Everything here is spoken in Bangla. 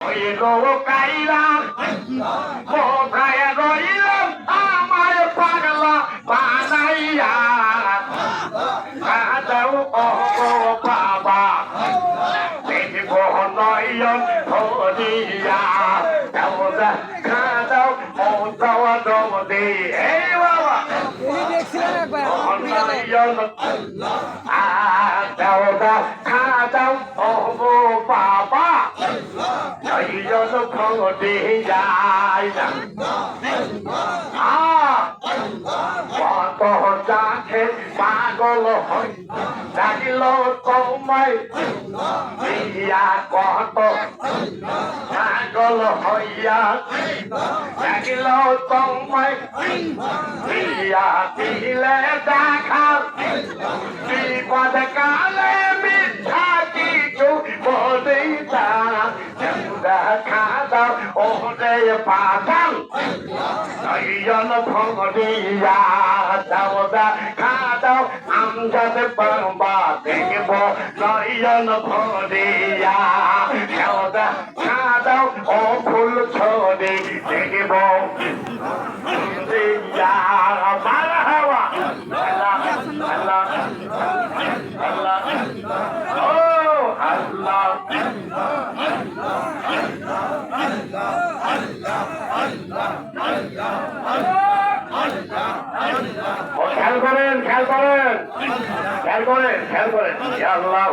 কাইলাম কোথায় রইলাম আমার পাগলা বানাইয়া কাদাও ও বাবা দেখব নয়ন ধরিয়া দেওয়া কাদাও ও দেওয়া দে এই বাবা নয়ন দেওয়া কাদাও ও বাবা নয়ন ধরিয়া কত যাকে পাগল হই ডাকিল তোমায় দিয়া কত পাগল হইয়া ডাকিল তোমায় দিয়া দিলে দেখা বিপদ কালে মিথ্যা কিছু বলিতা দেখা দাও ওরে পাতাল নয়ন ভরিয়া দাও দেখা দাও আমজাদ বাবা দেখব নয়ন ভরিয়া দাও দেখা দাও ও ফুল ছড়ে দেখব মারা হওয়া আল্লাহ আল্লাহ আল্লাহ ও আল্লাহ খেয়াল করেন খেয়াল করেন খেয়াল করেন খেয়াল করেন আল্লাহ